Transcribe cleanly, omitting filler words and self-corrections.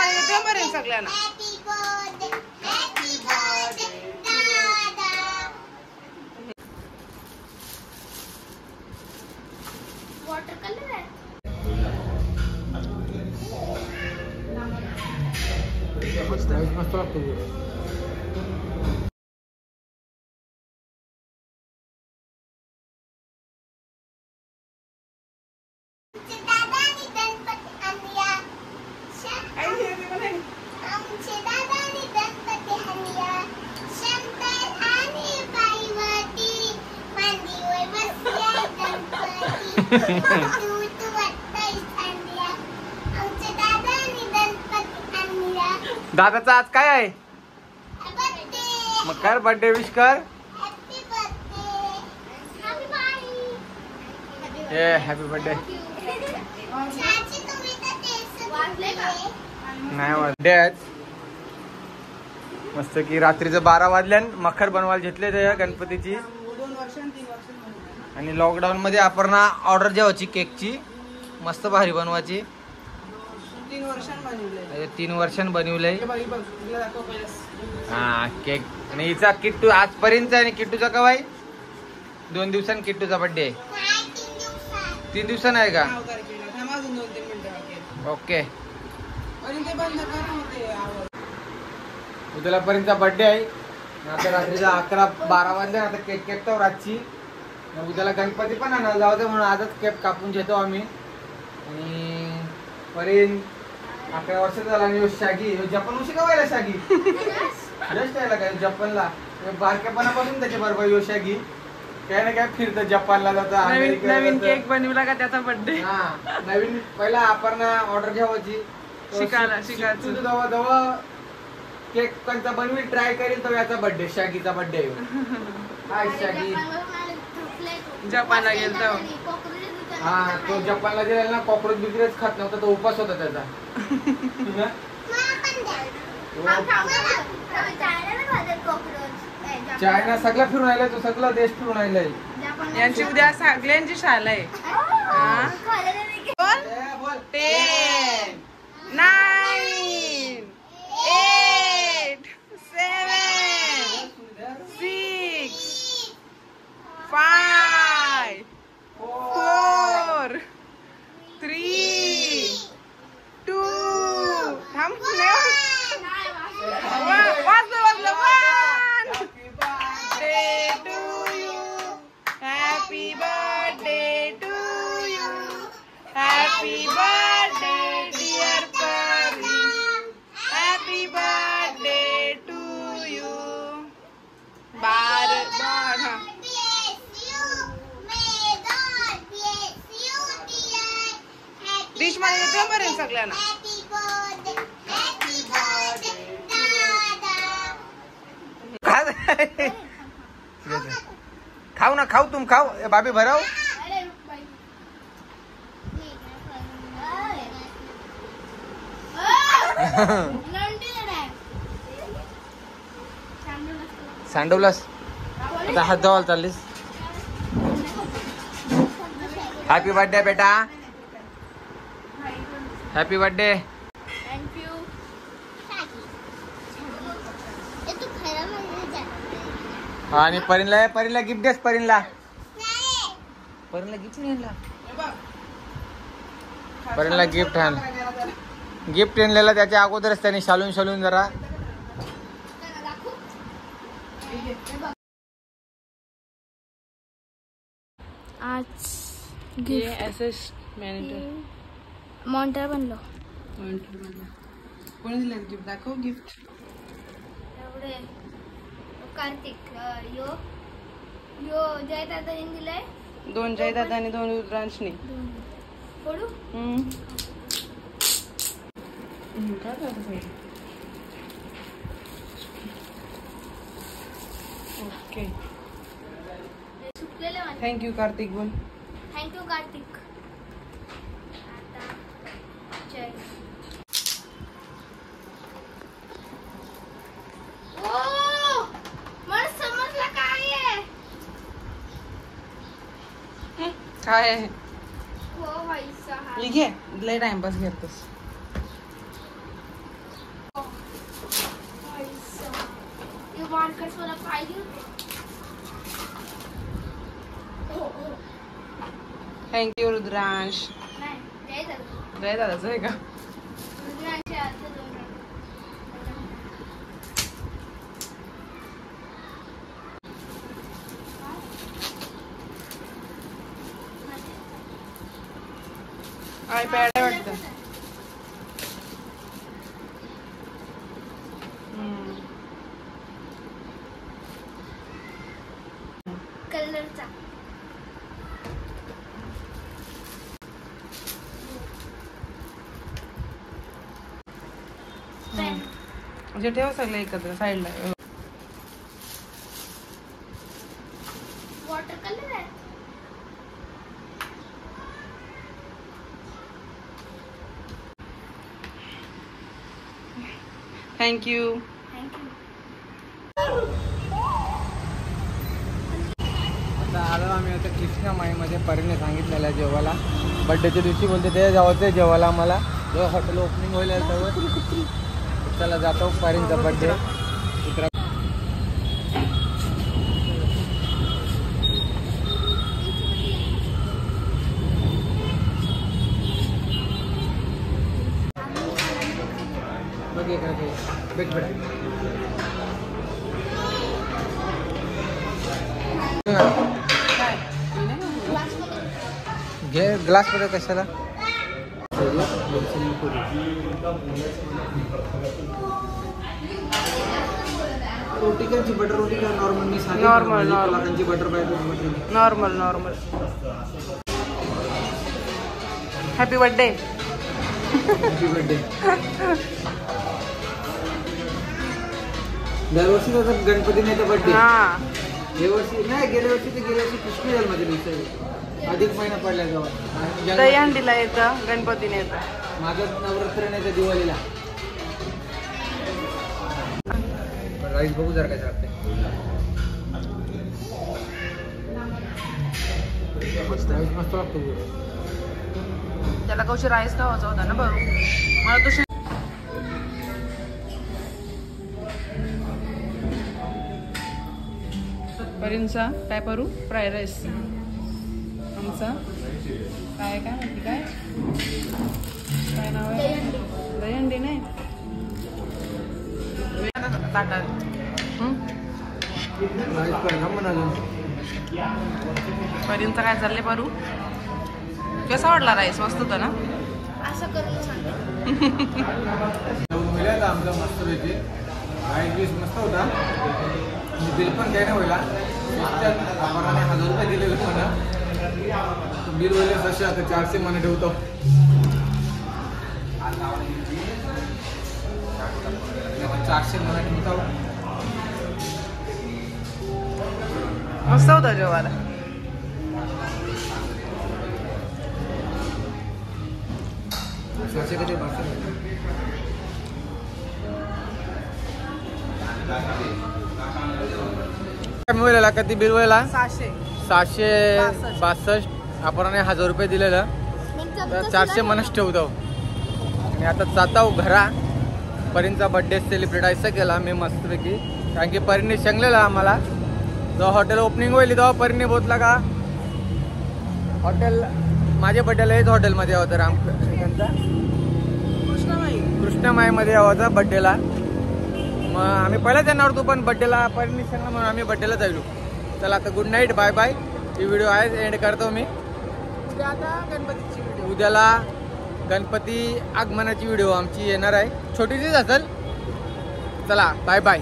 डिशमध्ये देते बरं सगळ्यांना. वॉटर कलर आहे. मस्त लागतो. दादाचा आज काय आहे? मग कर बर्थडे विश कर. Happy birthday. नाही बर्थडे आहे मस्त की रात्रीचं 12 वाजल्यान मखर बनवायला घेतले ते गणपतीची. आणि लॉकडाऊन मध्ये आपण ऑर्डर द्यावाची केकची मस्त भारी बनवायची. 3 वर्षांनी बनवलंय. हा केक. आणि हिचा किट्टू आजपर्यंत आणि किट्टूचा कवा आहे? 2 दिवसांनी किट्टूचा बर्थडे आहे. 3 दिवसांनी आहे का? ओके. उद्यापर्यंतचा बर्थडे आहे. आता रात्रीचा 11-12 वाजले. आता केक केकतो रातची. उद्याला गणपती पण आणायला जाऊ म्हणून आजच केक कापून घेतो आम्ही. आणि पर्यंत 11 वर्ष झाला. आणि शागी जपान उशी का व्हायला शागी जस्ट यायला काय जपानला बारक्यापणापासून त्याच्या बरोबर यो शागी काय ना काय फिरतं. जपानला जातं. नवीन केक बनवला का त्याचा बर्थडे. हा नवीन पहिला आपण ऑर्डर घ्यावाची शिकायचं जवळ केक कोणता बनवी ट्राय करेल तो याचा बर्थडे शागीचा बर्थडे. हाय शागी. जपानला गेलतो. हा तो जपानला गेला ना कॉकरोच बिकरेच खात नव्हता. तो उपास होता त्याचा. चायना सगळं फिरून आलाय. तो सगळा देश फिरून आलाय. यांची उद्या सगळ्यांची शाळा आहे. 10 9 8 7 6 5 4 3 2 थांब. वाजलं 1. Happy birthday to you. Happy birthday dear Pari. Happy birthday to you. Bar dish मध्ये देते बरं सगळ्यांना. खाऊ ना खाऊ तुम खाऊ. बाबी भराव. सांडवलास आता हात धुवायला चाललीस. हॅपी बर्थडे बेटा. Happy birthday. आणि परीला गिफ्ट देस. परीला गिफ्ट नाही आणला. परीला गिफ्ट आणलेला त्याच्या अगोदरच त्याने शालून जरा. आज मॉन्टर बनलो. कोणी दिलं गिफ्ट? दाखव गिफ्ट. कार्तिक यो जय दादाने दिलाय. 2 जय दादा आणि 2 रुद्रांशनी. पडू काय करतो. Okay thank you Kartik. बोल थँक्यू कार्तिक. जय. काय आहे? घे लय टाइमपास घेतोस. ते मार्केट मला पाहिजे होते. थँक्यू रुद्रांश. नाही जय दादा. जय दादाचं आहे का? रुद्रांच्या हातात दोन मिनिट. आयपॅड आहे वाटतं. कलरचा पेन. म्हणजे ठेवा सगळं एकत्र साईडला. वॉटर कलर आहे. थँक्यू. थँक्यू. आता आलो आम्ही आता कृष्णा माईमध्ये. परीने सांगितलेलं आहे जेवायला. बड्डेच्या दिवशी बोलते ते जावचं आहे जेवायला आम्हाला. जेव्हा हॉटेल ओपनिंग होईल तेव्हा चला जातो. परींचा बड्डे उतरा. बघ इकडे बेट घे ग्लास मध्ये कशाला. रोटी कांची बटर रोटी का नॉर्मल. मी सांगितलं नॉर्मल नॉर्मल कांची बटर पाहिजे. Normal normal. Happy birthday. Happy birthday. दरवर्षी जातात गणपती नाही तर बर्थडे. हा हे वर्षी नाही. गेल्या वर्षी कृष्ण जन्माच्या दिवशी अधिक महिना पडला जेव्हा. दहीहंडीला येतं, गणपतीने येतं. माझं नवरात्र नाही तर दिवाळीला. राईस बघू जर काय चालते. राईस मस्त लागतो. त्याला कौशी राईस खावायचा होता ना बरोबर. मला तो परींचा काय करू फ्राय राईस. आमचा काय काय माहिती काय काय नाव आहे. दहीहंडी नाही ताटात. राईस पाहिजे म्हणालो. परींचा काय चाललंय परू. कसा वाटला राईस. मस्त होता ना. असं करून सांग. मिळाला आमचा मस्त पैकी. राईस मस्त होता. बिल पण काय नाही व्हायला. 1000 रुपये दिलेलं मला. बिल वगैरे कसे आता 400 मला ठेवतो. आता 400 मला ठेवतो. मस्त होता जेवायला. कधी मिळाला कधी बिल व्हायला 762. आपण 1000 रुपये दिलेलं तर 400 मनच ठेवतो. आणि आता जातो घरा. परींचा बर्थडे सेलिब्रेट असं केला मी मस्तपैकी. कारण की परीने सांगलेला आम्हाला जेव्हा हॉटेल ओपनिंग होईल तेव्हा परीने बोलला का हॉटेल माझ्या बड्डेला हेच हॉटेलमध्ये यावं होतं. कृष्णामाईमध्ये यावं होतं बड्डेला. मग आम्ही पहिलाच येणार होतो पण बड्डेला परीने सांगला म्हणून आम्ही बड्डेला जायलो. चला आता गुड नाईट. Bye bye. ही व्हिडिओ आहे एंड करतो मी. आता गणपतीची व्हिडिओ. उद्याला गणपती आगमनाची व्हिडिओ आमची येणार आहे. छोटीशीच असेल. चला बाय बाय.